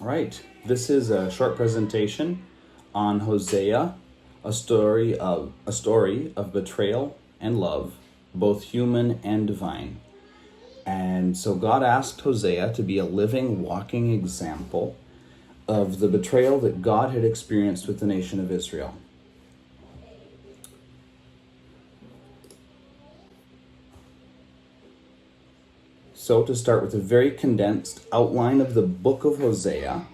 All right, this is a short presentation on Hosea, a story of betrayal and love, both human and divine. And so God asked Hosea to be a living, walking example of the betrayal that God had experienced with the nation of Israel. So to start with a very condensed outline of the book of Hosea,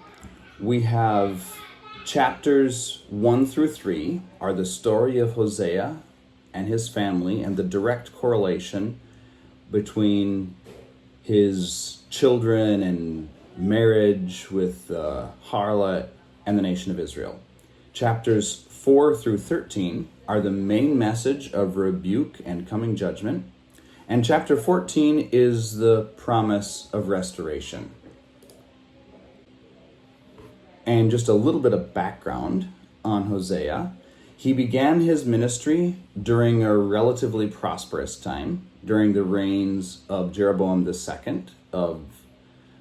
we have chapters 1 through 3 are the story of Hosea and his family and the direct correlation between his children and marriage with the harlot and the nation of Israel. Chapters 4 through 13 are the main message of rebuke and coming judgment. And chapter 14 is the promise of restoration. And just a little bit of background on Hosea. He began his ministry during a relatively prosperous time, during the reigns of Jeroboam II of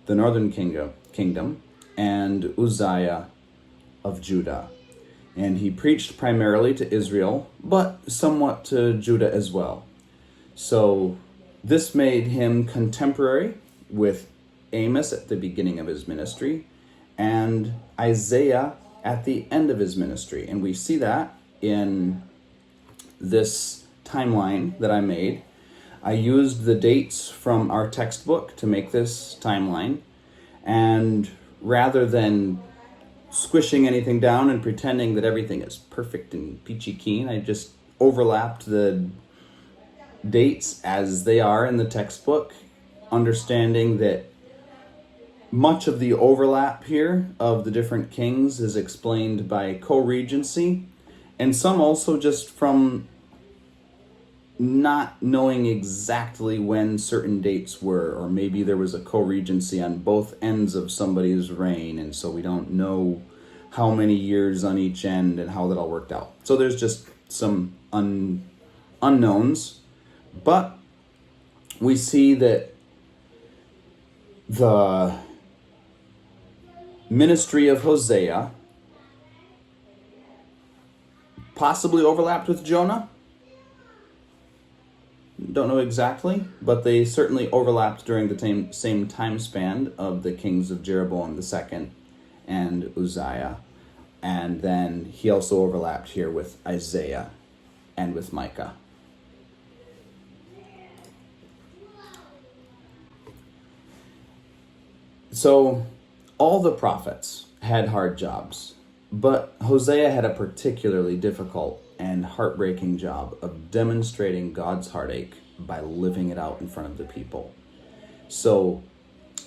the northern kingdom and Uzziah of Judah. And he preached primarily to Israel, but somewhat to Judah as well. So this made him contemporary with Amos at the beginning of his ministry and Isaiah at the end of his ministry. And we see that in this timeline that I made. I used the dates from our textbook to make this timeline. And rather than squishing anything down and pretending that everything is perfect and peachy keen, I just overlapped the dates as they are in the textbook, understanding that much of the overlap here of the different kings is explained by co-regency, and some also just from not knowing exactly when certain dates were, or maybe there was a co-regency on both ends of somebody's reign, and so we don't know how many years on each end and how that all worked out. So there's just some unknowns. But we see that the ministry of Hosea possibly overlapped with Jonah. Don't know exactly, but they certainly overlapped during the same time span of the kings of Jeroboam II and Uzziah. And then he also overlapped here with Isaiah and with Micah. So all the prophets had hard jobs, but Hosea had a particularly difficult and heartbreaking job of demonstrating God's heartache by living it out in front of the people. So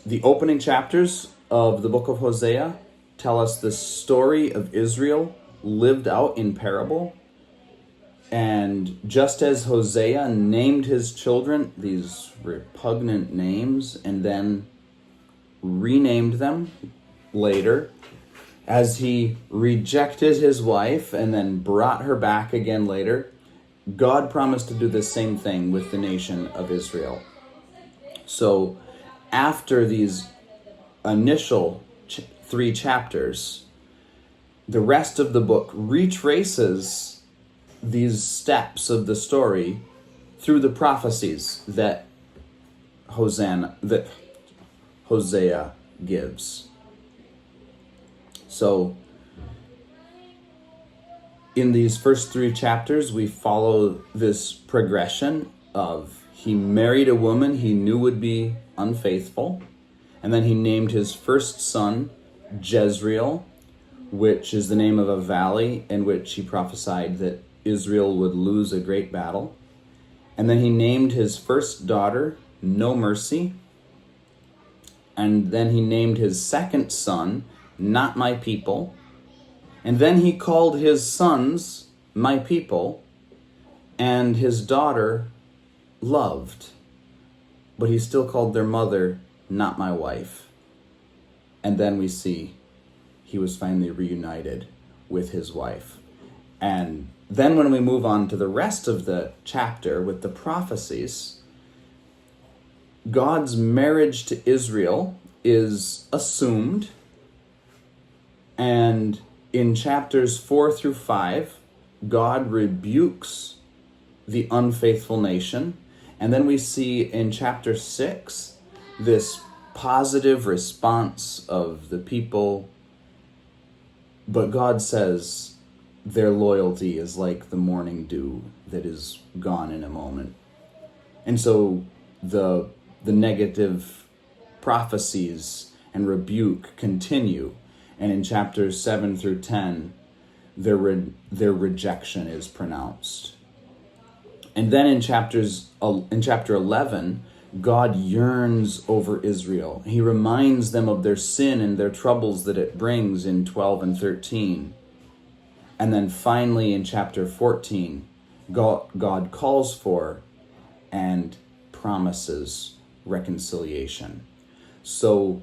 the opening chapters of the book of Hosea tell us the story of Israel lived out in parable. And just as Hosea named his children these repugnant names and then renamed them later, as he rejected his wife and then brought her back again later, God promised to do the same thing with the nation of Israel. So after these initial 3 chapters, the rest of the book retraces these steps of the story through the prophecies that Hosea gives. So in these first 3 chapters, we follow this progression of he married a woman he knew would be unfaithful, and then he named his first son Jezreel, which is the name of a valley in which he prophesied that Israel would lose a great battle. And then he named his first daughter No Mercy. And then he named his second son Not My People. And then he called his sons My People and his daughter Loved. But he still called their mother Not My Wife. And then we see he was finally reunited with his wife. And then when we move on to the rest of the chapter with the prophecies, God's marriage to Israel is assumed And in chapters 4 through 5, God rebukes the unfaithful nation. And then we see in chapter 6 this positive response of the people. But God says their loyalty is like the morning dew that is gone in a moment. And so the negative prophecies and rebuke continue. And in chapters 7 through 10, their rejection is pronounced. And then in chapter 11, God yearns over Israel. He reminds them of their sin and their troubles that it brings in 12 and 13. And then finally in chapter 14, God calls for and promises reconciliation. So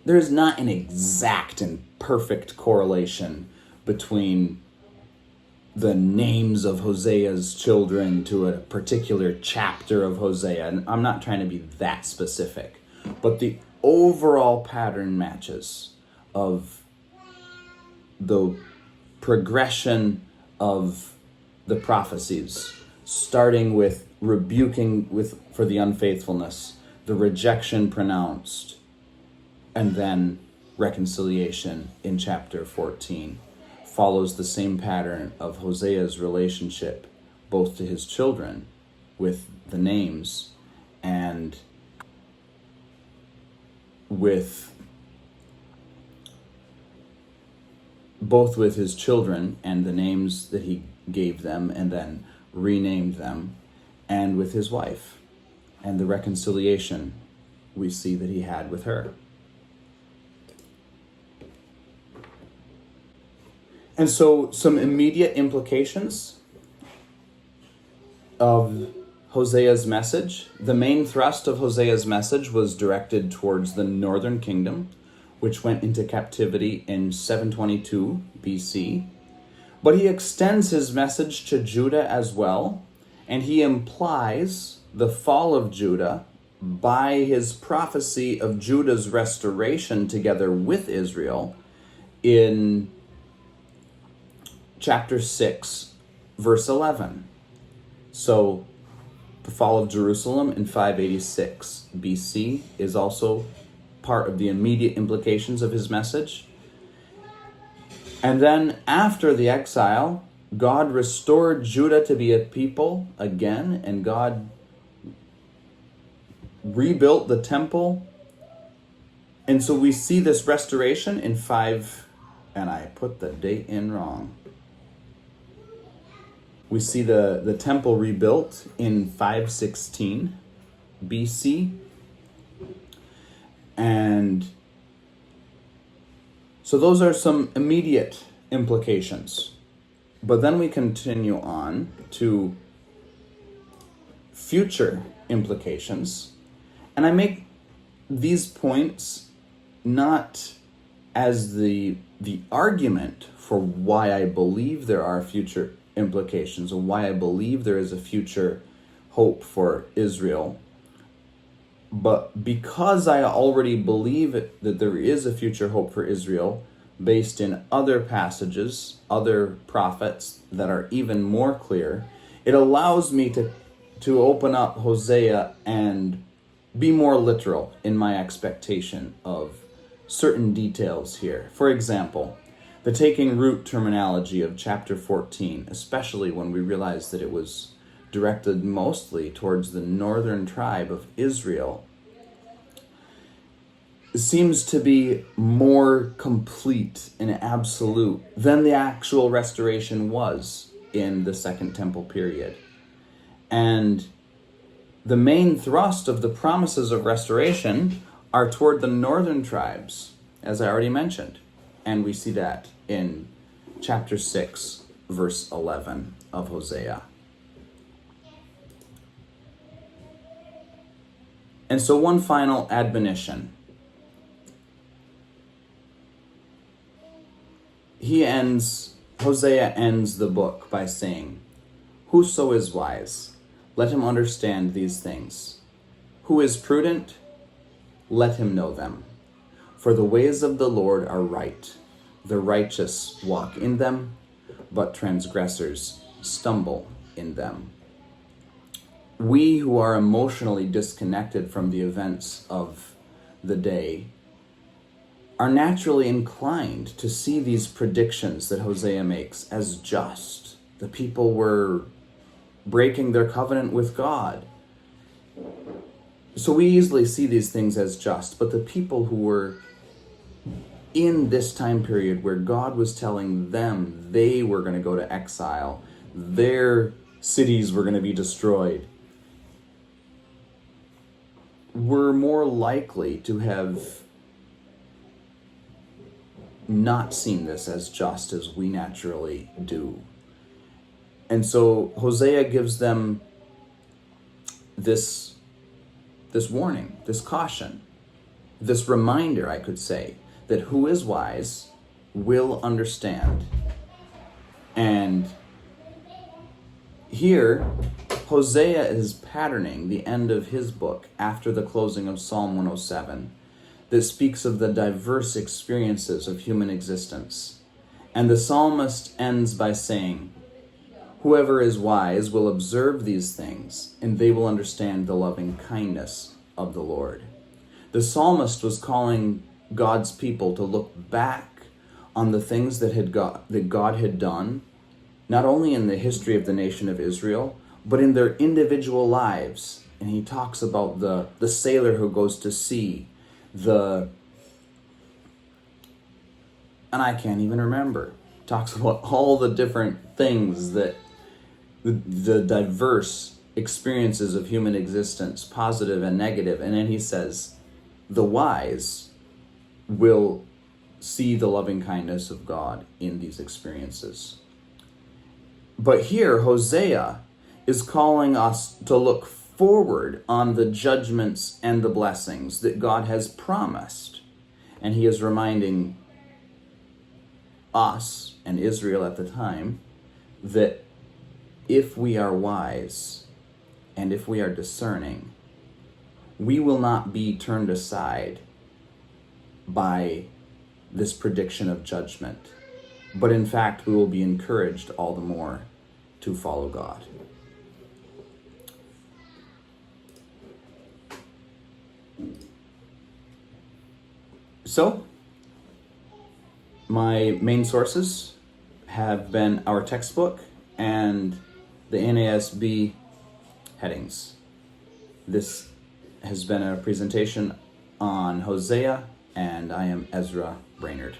there's not an exact and perfect correlation between the names of Hosea's children to a particular chapter of Hosea. And I'm not trying to be that specific, but the overall pattern matches of the progression of the prophecies, starting with rebuking for the unfaithfulness, the rejection pronounced, and then reconciliation in chapter 14. Follows the same pattern of Hosea's relationship both to his children with the names and with his children and the names that he gave them and then renamed them, and with his wife and the reconciliation we see that he had with her. And so some immediate implications of Hosea's message. The main thrust of Hosea's message was directed towards the northern kingdom, which went into captivity in 722 BC. But he extends his message to Judah as well, and he implies the fall of Judah by his prophecy of Judah's restoration together with Israel in chapter 6, verse 11. So the fall of Jerusalem in 586 BC is also part of the immediate implications of his message. And then after the exile, God restored Judah to be a people again, and God rebuilt the temple. And so we see this restoration in 5, and I put the date in wrong. We see the temple rebuilt in 516 BC. And so those are some immediate implications. But then we continue on to future implications. And I make these points not as the argument for why I believe there are future implications, or why I believe there is a future hope for Israel, but because I already believe that there is a future hope for Israel based in other passages, other prophets that are even more clear, it allows me to open up Hosea and be more literal in my expectation of certain details here. For example, the taking root terminology of chapter 14, especially when we realize that it was directed mostly towards the northern tribe of Israel, seems to be more complete and absolute than the actual restoration was in the Second Temple period. And the main thrust of the promises of restoration are toward the northern tribes, as I already mentioned. And we see that in chapter 6, verse 11 of Hosea. And so one final admonition. Hosea ends the book by saying, "Whoso is wise, let him understand these things. Who is prudent, let him know them. For the ways of the Lord are right, The righteous walk in them, but transgressors stumble in them. We who are emotionally disconnected from the events of the day are naturally inclined to see these predictions that Hosea makes as just. The people were breaking their covenant with God. So we easily see these things as just, but the people who were in this time period where God was telling them they were going to go to exile, their cities were going to be destroyed, were more likely to have not seen this as just as we naturally do. And so Hosea gives them this warning, this caution, this reminder, I could say, that who is wise will understand. And here, Hosea is patterning the end of his book after the closing of Psalm 107 that speaks of the diverse experiences of human existence. And the psalmist ends by saying, "Whoever is wise will observe these things, and they will understand the loving kindness of the Lord." The psalmist was calling God's people to look back on the things that God had done, not only in the history of the nation of Israel, but in their individual lives. And he talks about the sailor who goes to sea, and I can't even remember. Talks about all the different things that the diverse experiences of human existence, positive and negative. And then he says, the wise will see the loving kindness of God in these experiences. But here, Hosea is calling us to look forward on the judgments and the blessings that God has promised. And he is reminding us and Israel at the time that if we are wise and if we are discerning, we will not be turned aside by this prediction of judgment, but in fact, we will be encouraged all the more to follow God. So, my main sources have been our textbook and the NASB headings. This has been a presentation on Hosea, and I am Ezra Brainerd.